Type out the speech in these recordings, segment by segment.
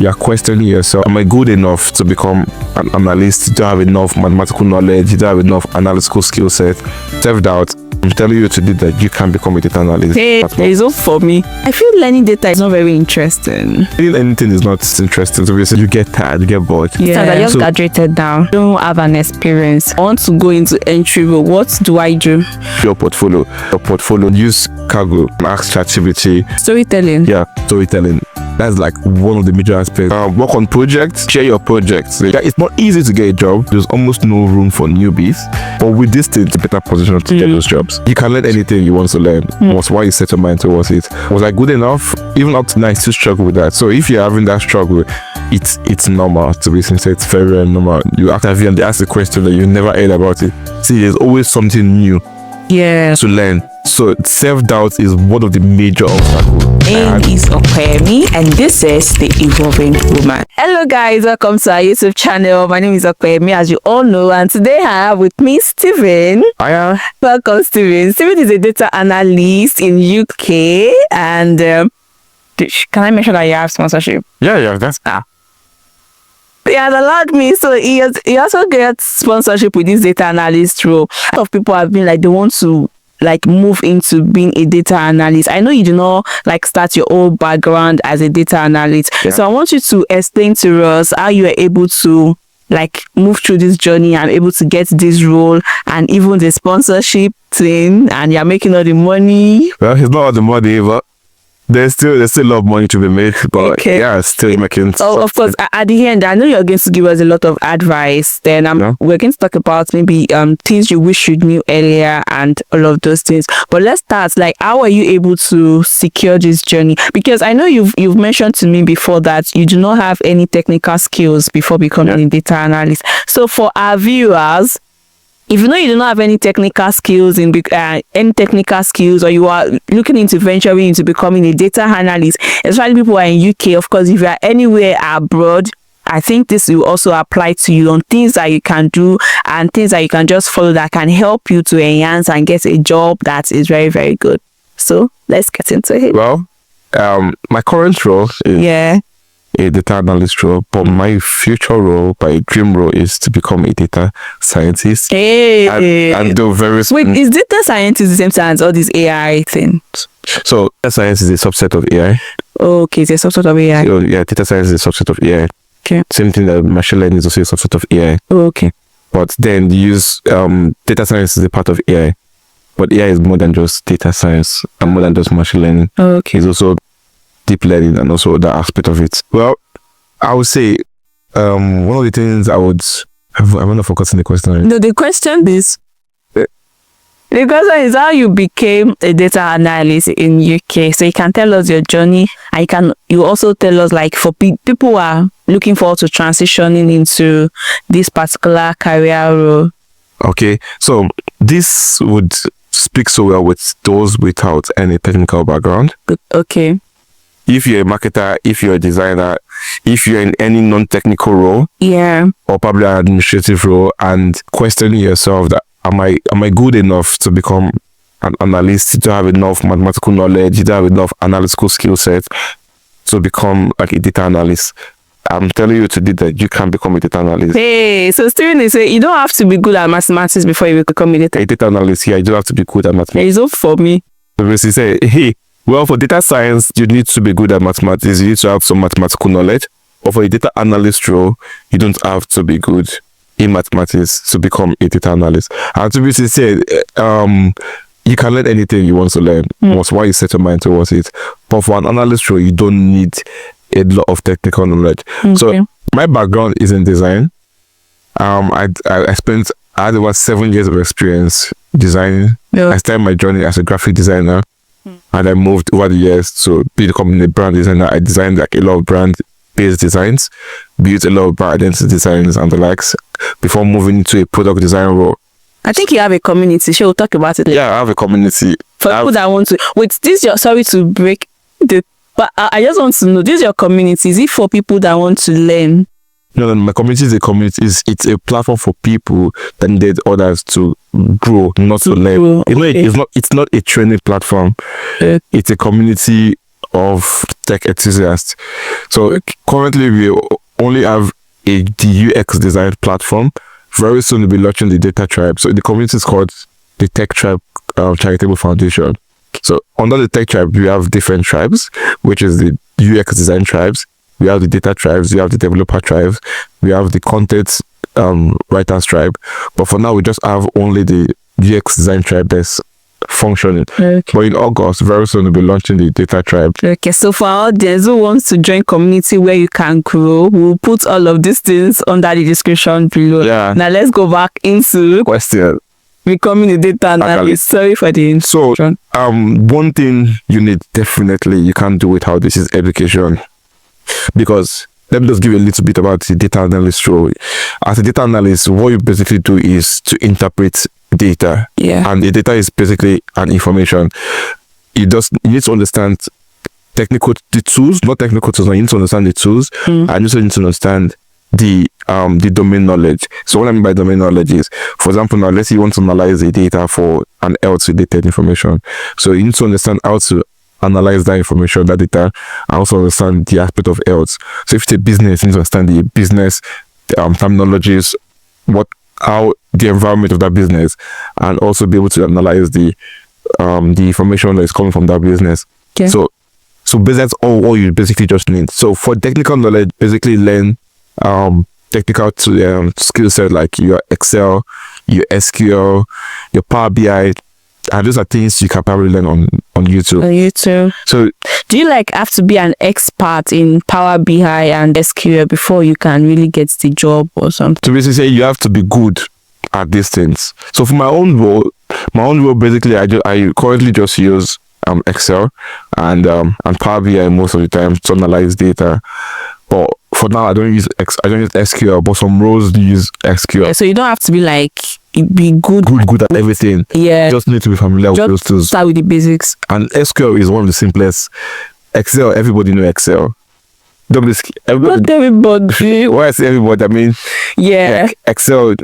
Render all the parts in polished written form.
you're questioning yourself. Am I good enough to become an analyst? You don't have enough mathematical knowledge. You don't have enough analytical skill set. Self-doubt. I'm telling you today that you can become a data analyst. Hey, it's all for me. I feel learning data is not very interesting. Learning anything is not interesting. So you get tired, you get bored. Yeah. I just graduated now. Don't have an experience. I want to go into entry role. What do I do? Your portfolio. Use Cargo. Ask ChatGPT. Storytelling. Yeah, storytelling. That's like one of the major aspects. Work on projects. Share your projects. Yeah, it's not easy to get a job. There's almost no room for newbies. But with this thing, it's a better position to get those jobs. You can learn anything you want to learn. That's why you set your mind towards it. Was I good enough? Even up to now, I still struggle with that. So if you're having that struggle, it's normal, to be sincere. It's very, very normal. You ask and they ask the question that you never heard about it. See, there's always something new to learn. So self-doubt is one of the major obstacles. My name is Okwemi and this is The Evolving Woman. Hello guys, welcome to our YouTube channel. My name is Okwemi, as you all know, and today I have with me Steven. Hiya. Welcome, Steven. Steven is a data analyst in UK, and can I mention that you have sponsorship? Yeah, that's He has allowed me, so he also gets sponsorship with this data analyst role. A lot of people have been like, they want to move into being a data analyst. I know you do not start your own background as a data analyst. Yeah. So I want you to explain to us how you are able to move through this journey and able to get this role and even the sponsorship thing, and you're making all the money. Well, it's not all the money, but there's still a lot of money to be made, but yeah, still making. Oh, of course. At the end, I know you're going to give us a lot of advice. Then we're going to talk about maybe things you wish you knew earlier and all of those things. But let's start. How are you able to secure this journey? Because I know you've mentioned to me before that you do not have any technical skills before becoming a data analyst. So for our viewers, if you know you do not have any technical skills or you are looking into venturing into becoming a data analyst, especially people who are in UK, of course, if you are anywhere abroad, I think this will also apply to you on things that you can do and things that you can just follow that can help you to enhance and get a job that is very, very good. So let's get into it. Well, my current role is a data analyst role, but my future role, my dream role, is to become a data scientist. And do very. Wait, is data scientist the same thing as all these AI things? So data science is a subset of AI. Okay, it's a subset of AI. So, yeah, data science is a subset of AI. Okay. Same thing that machine learning is also a subset of AI. Okay. But then you use data science is a part of AI, but AI is more than just data science and more than just machine learning. Okay. It's also deep learning and also that aspect of it. Well, I would say one of the things I want to focus on the question. Right? No, the question is how you became a data analyst in UK. So you can tell us your journey, and you also tell us for people who are looking forward to transitioning into this particular career role. Okay, so this would speak so well with those without any technical background. Okay. If you're a marketer, if you're a designer, if you're in any non-technical role, or probably an administrative role, and questioning yourself that am I good enough to become an analyst? You don't have enough mathematical knowledge, you don't have enough analytical skill set to become a data analyst. I'm telling you today that you can become a data analyst. Hey, so Steven is saying you don't have to be good at mathematics before you become a data analyst. Yeah, you don't have to be good at mathematics. It's all for me. So basically say, hey, well, for data science, you need to be good at mathematics. You need to have some mathematical knowledge. Or for a data analyst role, you don't have to be good in mathematics to become a data analyst. And to be sincere, you can learn anything you want to learn. That's why you set your mind towards it. But for an analyst role, you don't need a lot of technical knowledge. Okay. So my background is in design. I had about 7 years of experience designing. I started my journey as a graphic designer. And I moved over the years to becoming a brand designer. I designed a lot of brand-based designs, built a lot of brand identity designs and the likes before moving into a product design role. I think you have a community. Shall we talk about it later? Yeah, I have a community. For people that want to... Wait, sorry to break the... But I just want to know, this is your community. Is it for people that want to learn? No, my community is a community. It's a platform for people that need others to grow, not to learn. It's not a training platform. It's a community of tech enthusiasts. So currently we only have the UX design platform. Very soon we'll be launching the Data Tribe. So the community is called the Tech Tribe Charitable Foundation. So under the Tech Tribe, we have different tribes, which is the UX design tribes. We have the data tribes, we have the developer tribes, we have the content writers tribe. But for now, we just have only the UX design tribe that's functioning. Okay. But in August, very soon we'll be launching the Data Tribe. Okay, so for our audience who wants to join community where you can grow, we'll put all of these things under the description below. Yeah. Now let's go back into Question. becoming a data analyst. Sorry for the So one thing you need, definitely you can't do without this, is education. Because let me just give you a little bit about the data analyst role. As a data analyst, what you basically do is to interpret data. Yeah. And the data is basically an information. You need to understand the tools, not technical tools. You need to understand the tools, and you also need to understand the domain knowledge. So what I mean by domain knowledge is, for example, now let's say you want to analyze the data for an health related information. So you need to understand how to analyze that information, that data, and also understand the aspect of health. So if it's a business, you need to understand the business terminologies, how the environment of that business, and also be able to analyze the information that is coming from that business. Okay. So basically that's all you basically just need. So for technical knowledge, basically learn technical skill set like your Excel, your SQL, your Power BI, and those are things you can probably learn on YouTube. On YouTube. So do you have to be an expert in Power BI and SQL before you can really get the job or something? To basically say you have to be good at these things. So for my own role basically I currently just use Excel and Power BI most of the time to analyze data. But for now I don't use SQL, but some roles use SQL. Yeah, so you don't have to be good at everything. Yeah. You just need to be familiar with those tools. Start with the basics. And SQL is one of the simplest. Excel, everybody know Excel. Not everybody. Why I say everybody, I mean, yeah. Excel.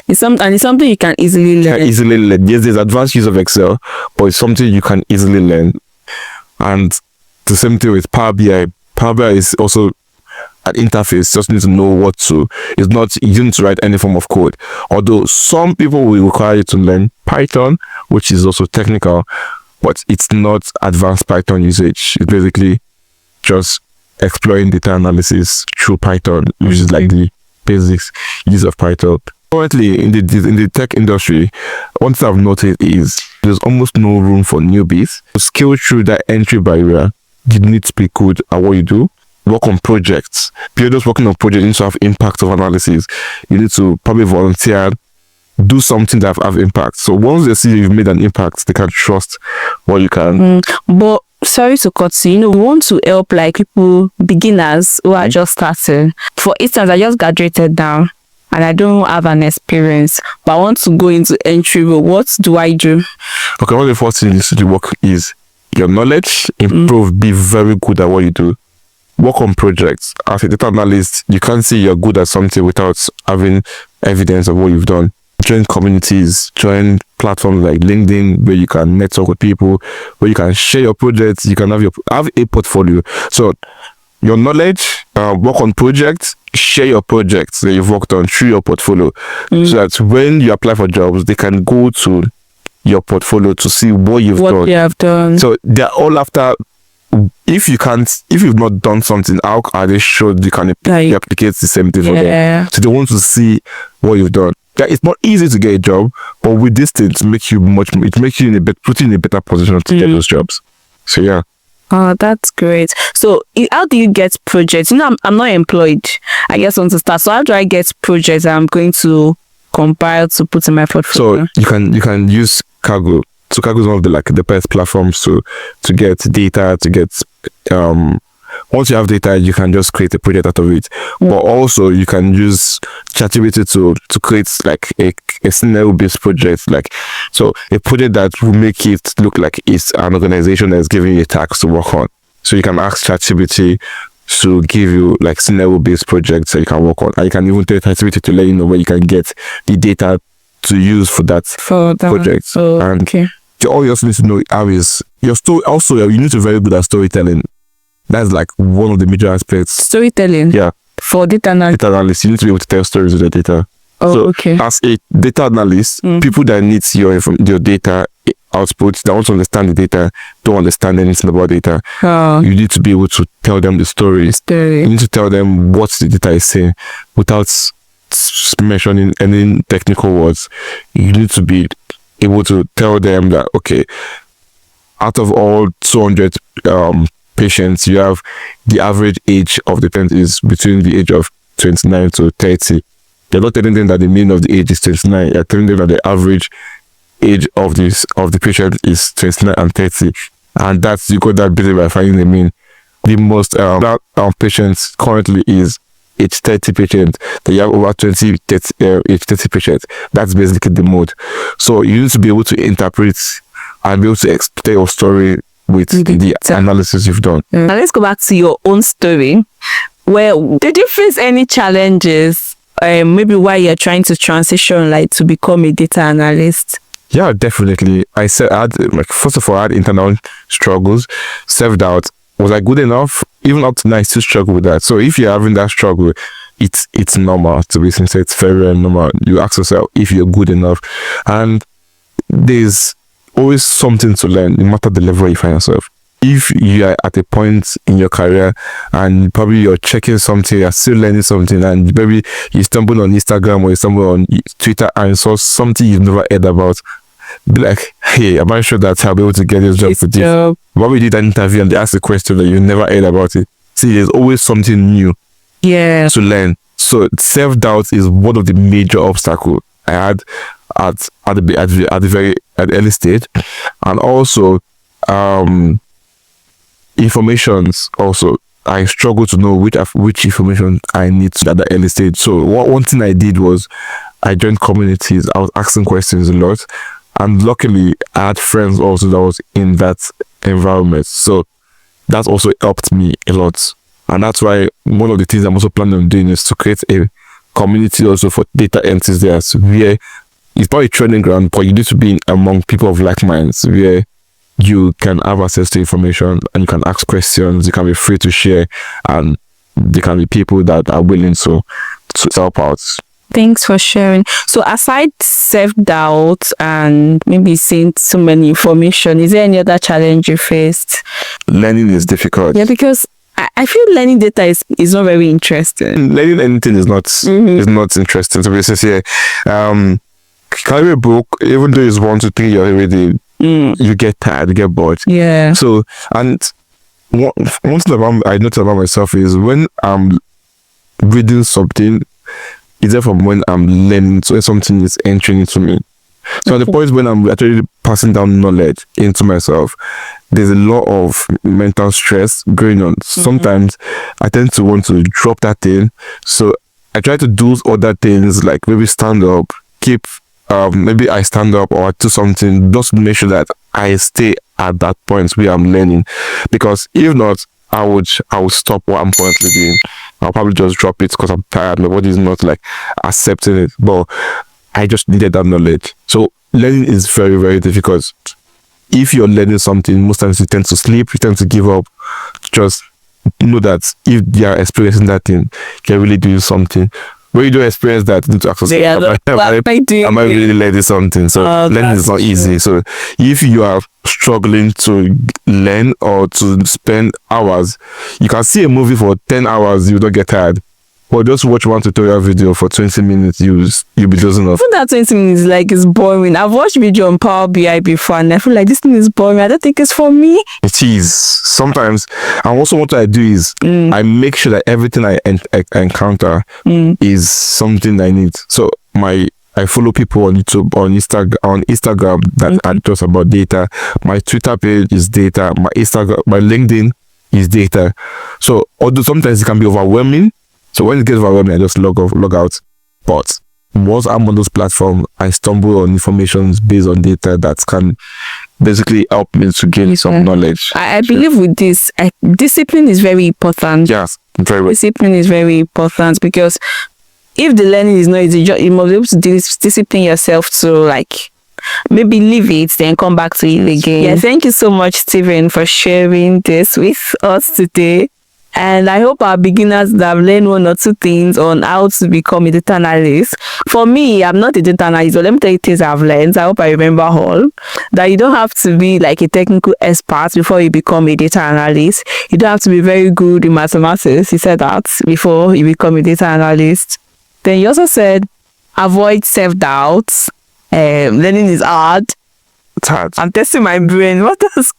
It's something you can easily learn. Yes, there's advanced use of Excel, but it's something you can easily learn. And the same thing with Power BI. Power BI is also an interface. Just need to know what to. It's not, you need to write any form of code. Although some people will require you to learn Python, which is also technical, but it's not advanced Python usage. It's basically just exploring data analysis through Python, which is like the basics use of Python. Currently in the tech industry, one thing I've noticed is there's almost no room for newbies. To scale through that entry barrier, you need to be good at what you do. Work on projects. You're just working on projects, you need to have impact of analysis. You need to probably volunteer, do something that have impact. So once they see you've made an impact, they can trust what you can. But sorry to cut you, we want to help like people, beginners who are just starting. For instance, I just graduated now and I don't have an experience, but I want to go into entry role. What do I do? Okay, one of the first things you need to do work is your knowledge, improve, be very good at what you do. Work on projects. As a data analyst, you can't say you're good at something without having evidence of what you've done. Join communities, join platforms like LinkedIn, where you can network with people, where you can share your projects, you can have a portfolio. So your knowledge, work on projects, share your projects that you've worked on through your portfolio, so that when you apply for jobs, they can go to your portfolio to see what you have done. So they're all after. If you've not done something, how are they sure you can replicate the same thing for them? So they want to see what you've done. Yeah, it's not easy to get a job, but with this thing, it makes you put you in a better position to get those jobs. So yeah. Oh, that's great. So how do you get projects? I'm not employed. I just want to start. So how do I get projects I'm going to compile to put in my portfolio? So you can use Kaggle. So Kaggle is one of the best platforms to get data, to get once you have data, you can just create a project out of it. But also you can use ChatGPT to create like a scenario-based project. Like, so a project that will make it look like it's an organization that's giving you a task to work on. So you can ask ChatGPT to give you like scenario-based projects that you can work on. And you can even tell ChatGPT to let you know where you can get the data to use for that project. All you also need to know how is your story. Also, you need to be very good at storytelling. That's like one of the major aspects. Storytelling. Yeah. For data analyst. Data analyst, you need to be able to tell stories with the data. Oh, so okay. As a data analyst, people that need your data output, that want to understand the data, don't understand anything about data. You need to be able to tell them the story. You need to tell them what the data is saying without mentioning any technical words. You need to be able to tell them that, okay, out of all 200 patients, you have the average age of the patient is between the age of 29 to 30. You're not telling them that the mean of the age is 29. You're telling them that the average age of the patient is 29 and 30. And that's, you got that basically by finding the mean. The most patients currently is age 30 patient. That you have over 30 age 30 patients. That's basically the mode. So you need to be able to interpret and be able to explain your story with the analysis you've done. Now let's go back to your own story. Did you face any challenges maybe while you're trying to transition to become a data analyst? Yeah, definitely. First of all, I had internal struggles, self-doubt. Was I good enough? Even up to now, I still struggle with that. So if you're having that struggle, it's normal, to be sincere. It's very, very normal. You ask yourself if you're good enough. And there's always something to learn, no matter the level you find yourself. If you are at a point in your career and probably you're checking something, you're still learning something, and maybe you stumble on Instagram or you stumble on Twitter and saw something you've never heard about, be like, hey, am I sure that I'll be able to get this job for this? What we did an interview and they asked a question that you never heard about it. See, there's always something new to learn. So self-doubt is one of the major obstacles I had at the early stage. And also informations also. I struggle to know which information I need at the early stage. So one thing I did was I joined communities. I was asking questions a lot. And luckily, I had friends also that was in that environment. So that also helped me a lot. And that's why one of the things I'm also planning on doing is to create a community also for data enthusiasts, where it's not a training ground, but you need to be among people of like minds, where you can have access to information and you can ask questions, you can be free to share, and there can be people that are willing to help out. Thanks for sharing. So aside self-doubt and maybe seeing so many information, is there any other challenge you faced? Learning is difficult. Yeah, because I feel learning data is not very interesting. Learning anything is not interesting. So basically, carry a book, even though it's 1 to 3 you're already, you get tired, you get bored. Yeah. So, and one thing I noticed about myself is when I'm reading something, either from when I'm learning, so something is entering into me. So at the point when I'm actually passing down knowledge into myself, there's a lot of mental stress going on. Sometimes I tend to want to drop that thing. So I try to do other things, like maybe stand up, maybe I stand up or do something just to make sure that I stay at that point where I'm learning. Because if not, I would stop what I'm currently doing. I'll probably just drop it because I'm tired. My body is not accepting it. But I just needed that knowledge. So learning is very, very difficult. If you're learning something, most times you tend to sleep, you tend to give up. Just know that if they are experiencing that thing, you're really doing something. When you don't experience that, you need to ask yourself, am I really learning something? So learning is not easy. So if you are struggling to learn or to spend hours, you can see a movie for 10 hours, you don't get tired. But just watch one tutorial video for 20 minutes, you'll be dozing off. Even that 20 minutes is boring. I've watched video on Power BI before and I feel like this thing is boring. I don't think it's for me. It is. Sometimes. And also what I do is I make sure that everything I encounter is something I need. So I follow people on YouTube, on Instagram that are just about data. My Twitter page is data. My LinkedIn is data. So although sometimes it can be overwhelming, so when it gets overwhelming, I just log out. But once I'm on those platforms, I stumble on information based on data that can basically help me to gain some knowledge. I believe with this, discipline is very important. Yes, very well. Discipline is very important because if the learning is not easy, you must be able to discipline yourself to maybe leave it, then come back to it again. Yeah, thank you so much, Stephen, for sharing this with us today. And I hope our beginners have learned one or two things on how to become a data analyst. For me, I'm not a data analyst, but let me tell you things I've learned. I hope I remember all. That you don't have to be like a technical expert before you become a data analyst. You don't have to be very good in mathematics. He said that before you become a data analyst. Then you also said avoid self-doubt. Learning is hard. It's hard. I'm testing my brain. What else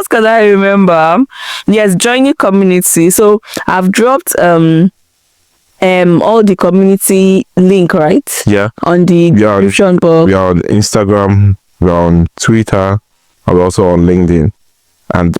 can I remember? Yes, joining community. So I've dropped all the community link, right? Yeah. On the description box. We are on Instagram, we are on Twitter, and we're also on LinkedIn.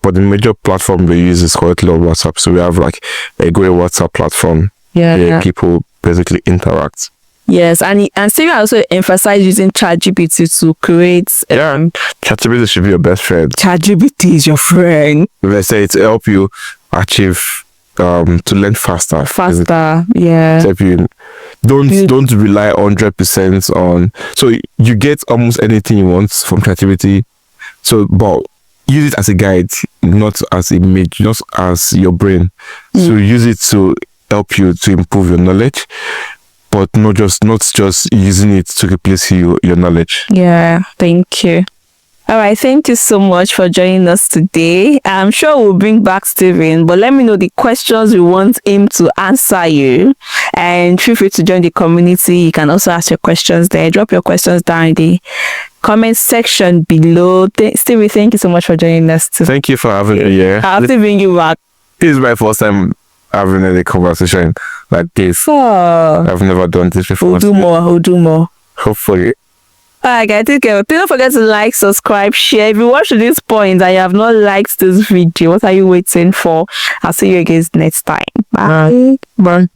But the major platform we use is currently on WhatsApp. So we have like a great WhatsApp platform where people basically interact. Yes, and Stephen also emphasized using ChatGPT to create. ChatGPT should be your best friend. ChatGPT is your friend. Let's say to help you achieve to learn faster. Yeah. To help you. Don't rely 100% on. So you get almost anything you want from ChatGPT. So, but use it as a guide, not as a mate, not as your brain. So use it to help you to improve your knowledge, but not just using it to replace your knowledge. Yeah, thank you. All right, thank you so much for joining us today. I'm sure we'll bring back Stephen, but let me know the questions we want him to answer you. And feel free to join the community. You can also ask your questions there. Drop your questions down in the comment section below. Stephen, thank you so much for joining us today. Thank you for having me here. I'll have to bring you back. This is my first time having a conversation like this. Oh, I've never done this before. We'll do more. Hopefully. Alright guys, take care. Please don't forget to like, subscribe, share. If you watch to this point and you have not liked this video, what are you waiting for? I'll see you again next time. Bye. Bye.